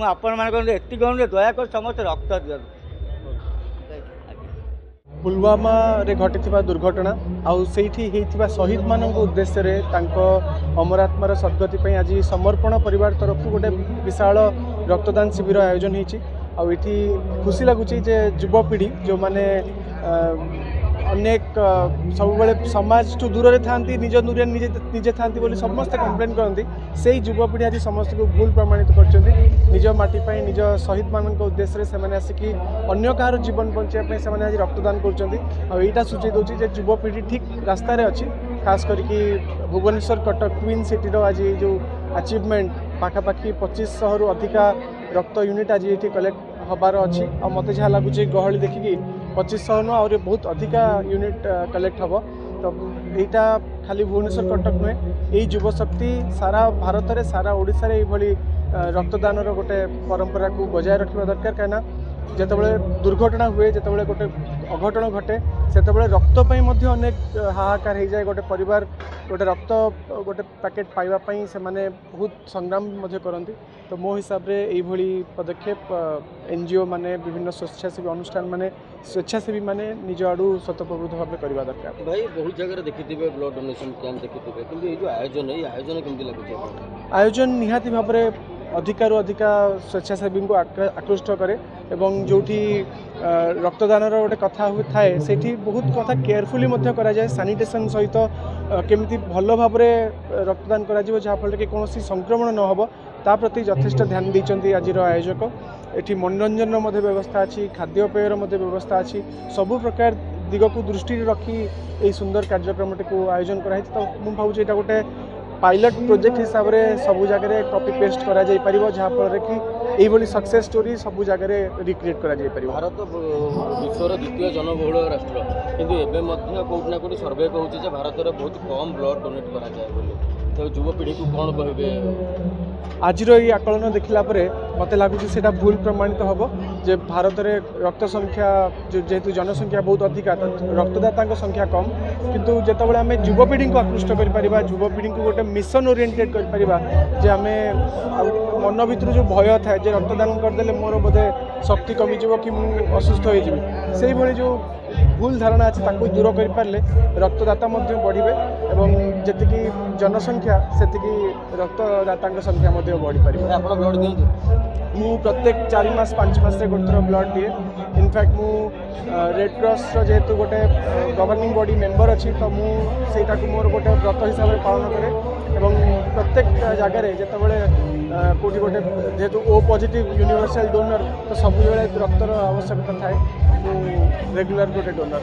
आपण मानक एति कहूँ दयाकर समस्त रक्त दियंतु। पुलवामा रे घटिथिबा दुर्घटना आउ सेठी हेइथिबा शहीद मानक उद्देश्य रे तांको अमरात्मार सद्गति पई आज समर्पण परिवार तरफ गोटे विशाल रक्तदान शिविर आयोजन होती। आउ एठी खुशी लगुच जे युवपीढ़ी जो माने अनेक सब समाज टू दूर था निज दूर निजे था समस्ते कम्प्लेन करती से युवपीढ़ी आज समस्त को भूल प्रमाणित कर निज माटी निज शहीद मान उद्देश्य से आसिक अन्य कहार जीवन बचाई से आज रक्तदान करा सूची दूसरी जे युवपीढ़ी ठीक रास्तार अच्छी खास करके भुवनेश्वर कटक ट्विन सिटी आज जो अचीवमेंट पाखापाखि 2500 रु अधिका रक्त यूनिट आज ये कलेक्ट हबार अच्छी आ मत जहाँ लगुच गहली देखिकी 2500 नु और बहुत अधिका यूनिट कलेक्ट हम। तो यहाँ खाली भुवनेश्वर कटक नुहे यही युवशक्ति सारा भारत में सारा ओडिशा रे ये रक्तदान गोटे परंपरा को बजाय रखा दरकार कहीं जितेबाला दुर्घटना हुए जितेबाला गोटे अघटन घटे से रक्तपाई अनेक हाहाकार हो जाए गोटे परिवार गोटे रक्त गोटे पैकेट पाइबापी से माने बहुत संग्राम करती। तो मो हिसाब से यही पदक्षेप एनजीओ माने विभिन्न स्वेच्छासेवी अनुष्ठान माने स्वेच्छासेवी माने निज आड़ू स्वतःप्रवृत्त भाव करवा दरकार। भाई बहुत जगह देखी ब्लड डोनेशन कैंप देखी जो आयोजन केमती लगुच आयोजन निहाती भाव में अधिकारु अधिका स्वेच्छासेवी को आकृष्ट करे एवं जो रक्तदान गोटे कथा थाए से बहुत कथा केयरफुली करा जाए सानिटेशन सहित केमती भल भाव रक्तदान करा जहाँफल कि कौन संक्रमण न हो ता प्रति यथेष्ट ध्यान देते आज आयोजक। एटी मनोरंजन व्यवस्था अच्छी खाद्यपेयर व्यवस्था अच्छी सबु प्रकार दिग को दृष्टि रखी ये सुंदर कार्यक्रम को आयोजन कराई। तो मुझे भावुँ यहाँ गोटे पायलट प्रोजेक्ट हिसाब से सबू जगह कॉपी पेस्ट करा जाई परिबो जहाँफल कि यही सक्सेस स्टोरी सबू जगह रिक्रिएट करा जाई परिबो। भारत विश्वर द्वितीय जनबहुल राष्ट्र किंतु एबे कोटना कोटी सर्वे कहूँ भारत में बहुत कम ब्लड डोनेट करा जाए बोली। तो युवपीढ़ी को कौन कहे आज ये आकलन देखला मत लगुच से भूल प्रमाणित हम जे भारत में रक्त संख्या जेहेतु जनसंख्या बहुत अधिका रक्तदाता संख्या कम किंतु जितेबाला आम युवपीढ़ी को आकृष्ट कर युवपीढ़ी को गोटे मिशन ओरिएंटेड कर आम मन भर जो भय थाए जे रक्तदान करदे मोर बोधे शक्ति कमिज कि मुझे असुस्थ हो जो भूल धारणा अच्छे ताकू दूर कर पारे रक्तदाता बढ़े और जी जनसंख्या से रक्तदाता संख्या बढ़ी पार। ब्लड दिखाँ मु प्रत्येक 4 मास 5 मास गोटे थर ब्लड दिए। इनफैक्ट मु रेड क्रॉस जेहेतु गोटे गवर्निंग बॉडी मेंबर अच्छी तो मुझा मोर गोटे व्रत हिसाब से पालन करे और प्रत्येक जगार जितेबाला कौटी गोटे जेहेतु ओ पॉजिटिव यूनिवर्सल डोनर तो सब रक्तर आवश्यकता थाए रेगुलर गोटे डोनर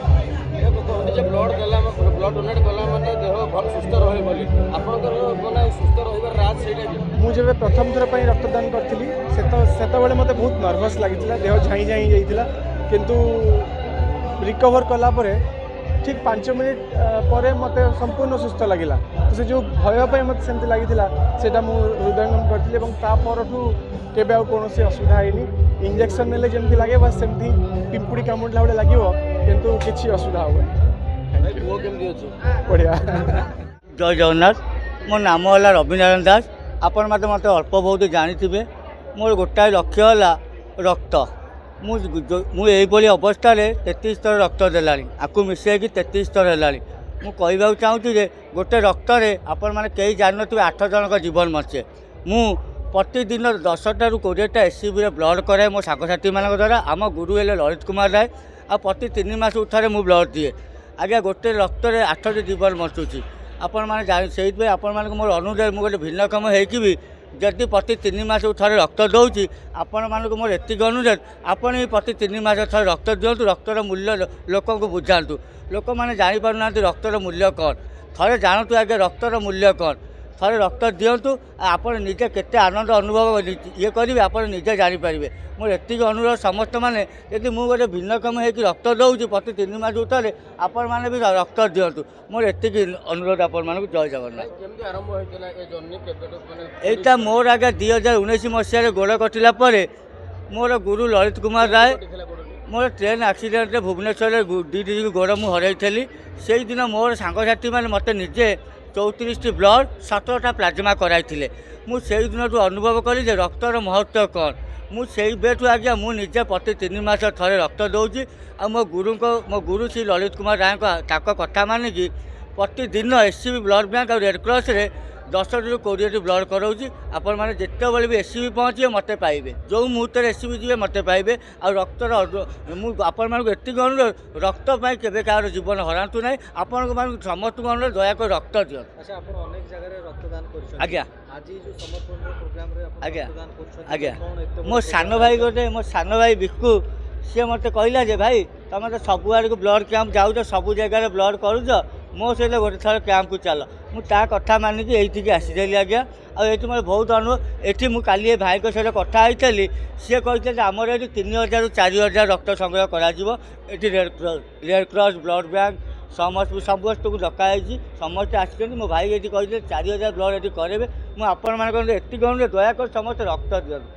ब्लड देला ब्लड डोनेट कला माने देह भल सुस्थ रहे बोली आपनकर माने सुस्थ रहिबार राज सेटा मु जेबे प्रथम थर पई रक्तदान करथिली सेतबेले मते बहुत नर्वस लागितिला देह झाई झाई जाइतिला किंतु रिकवर कला परे ठीक 5 मिनिट पर मते संपूर्ण सुस्थ लगिला। तो से जो भय पे मते सेमति लागितिला सेटा मु हृदयंगम करथिली एवं ता परठू केबे आ कोनोसी असुविधा आइनी इंजेक्शन नेले जेमति लागे बस सेमति पिंपुड़ी कामुडला बडे लागिवो किंतु किछि असुविधा होबे। वो केमति अछि बढ़िया। जय जगन्नाथ मो नाम है रविनारायण दास। आपण मत अल्प बहुत जानी मोर गोटाए लक्ष्य है रक्त मुझे अवस्था 33 थर रक्त देला आपको मिसैकी 33 थर है मुझे चाहूँगी जे गोटे रक्त आपण मैंने कई जान 8 जन का जीवन मचे मु प्रतिदिन 10टा ରୁ 20टा एससीबी ब्लड कराए मो साथी मान द्वारा आम गुरु है ललित कुमार राय आ प्रति 3 मास थे मुझे ब्लड दिए आज्ञा गोटे रक्त 8 जीवन मचुची आपण मैंने से आपण मान मोर अनुरोध मुझे गोटे भिन्नक्षम होगी जदि प्रति 3 मास थे रक्त दूसरी आपण मानक मोर एतिक अनुरोध आपण ही प्रति 3 मास थे रक्त दिंतु रक्तर मूल्य लोक बुझातु लोक मैंने जापर ना रक्तर मूल्य कौन थे जानतु आगे रक्तर मूल्य कौन थे रक्त दिंतु आप निजे केते आनंद अनुभव ये करेंगे आप निजे जानीपारे मोर एतिक अनुरोध समस्त मैंने यदि मुझे गोटे भिन्नक्षम होगी रक्त दूसरी प्रति 3 मास थे आपण मैंने भी रक्त दिंतु मोर एतिक अनुरोध आपण मानक जय जगन्नाथ। यहाँ मोर आगे 2019 मसीह गोड़ कटिला मोर गुरु ललित कुमार राय मोर ट्रेन एक्सीडेंट भुवनेश्वर दी गोड़ मुझे हरई से दिन मोर सांगसाथी मैंने मत निजे 34टी ब्लड 17टा प्लाज्मा कराई मुझे दिन अनुभव कली रक्तर महत्व कौन ମୁଁ ସେଇ ବେଠୁ ଆଜ୍ଞା ମୁଁ ନିଜେ ପ୍ରତି 3 ମାସ ଥରେ ରକ୍ତ ଦେଉଛି। ଆଉ ମୋ ଗୁରୁ ଶ୍ରୀ ଲଳିତ କୁମାର ରାୟଙ୍କ ତାଙ୍କ କଥା ମାନିକି ପ୍ରତିଦିନ ଏସ୍ସିବି ବ୍ଲଡ଼ ବ୍ୟାଙ୍କ ଆଉ ରେଡ଼ କ୍ରସରେ 10ରୁ 20ଟି ବ୍ଲଡ଼ କରାଉଛି। ଆପଣମାନେ ଯେତେବେଳେ ବି ଏସ୍ସିବି ପହଞ୍ଚିବେ ମୋତେ ପାଇବେ, ଯେଉଁ ମୁହୂର୍ତ୍ତରେ ଏସ୍ସିବି ଯିବେ ମୋତେ ପାଇବେ। ଆଉ ରକ୍ତର ମୁଁ ଆପଣମାନଙ୍କୁ ଏତିକି ଅନୁରୋଧ, ରକ୍ତ ପାଇଁ କେବେ କାହାର ଜୀବନ ହରାନ୍ତୁ ନାହିଁ। ଆପଣଙ୍କ ମାନଙ୍କୁ ସମସ୍ତଙ୍କୁ ଅନୁରୋଧ, ଦୟାକରି ରକ୍ତ ଦିଅନ୍ତୁ। ଆଚ୍ଛା, ଆପଣ ଅନେକ ଜାଗାରେ ରକ୍ତଦାନ କରିଛନ୍ତି। ଆଜ୍ଞା ଆଜି ଯେଉଁ ସମର୍ପଣ ପ୍ରୋଗ୍ରାମରେ ଆପଣ ଆଜ୍ଞା ରକ୍ତଦାନ କରୁଛନ୍ତି, ଆଜ୍ଞା କ'ଣ ଏତେ ବଡ଼ ମୋ ସାନ ଭାଇ ମୋ ସାନ ଭାଇ ବିକୁ ସିଏ ମୋତେ କହିଲା ଯେ ଭାଇ ତୁମେ ତ ସବୁଆଡ଼କୁ ବ୍ଲଡ଼ କ୍ୟାମ୍ପ ଯାଉଛ, ସବୁ ଜାଗାରେ ବ୍ଲଡ଼ କରୁଛ, ମୋ ସହିତ ଗୋଟେ ଥର କ୍ୟାମ୍ପକୁ ଚାଲ। ମୁଁ ତା କଥା ମାନିକି ଏଇଠିକି ଆସିଥିଲି ଆଜ୍ଞା। ଆଉ ଏଇଠି ମୋର ବହୁତ ଅନୁଭବ। ଏଠି ମୁଁ କାଲି ଏ ଭାଇଙ୍କ ସହିତ କଥା ହେଇଥିଲି, ସିଏ କହିଥିଲେ ଯେ ଆମର ଏଠି 3000ରୁ 4000 ରକ୍ତ ସଂଗ୍ରହ କରାଯିବ। ଏଠି ରେଡ଼ କ୍ରସ୍ ବ୍ଲଡ଼ ବ୍ୟାଙ୍କ ସମସ୍ତଙ୍କୁ ଡକା ହେଇଛି, ସମସ୍ତେ ଆସିଛନ୍ତି। ମୋ ଭାଇ ଏଠି କହିଥିଲେ 4000 ବ୍ଲଡ଼ ଏଠି କରିବେ। ମୁଁ ଆପଣମାନଙ୍କ ଏତିକି ଅନୁରୋଧ, ଦୟାକରି ସମସ୍ତେ ରକ୍ତ ଦିଅନ୍ତୁ।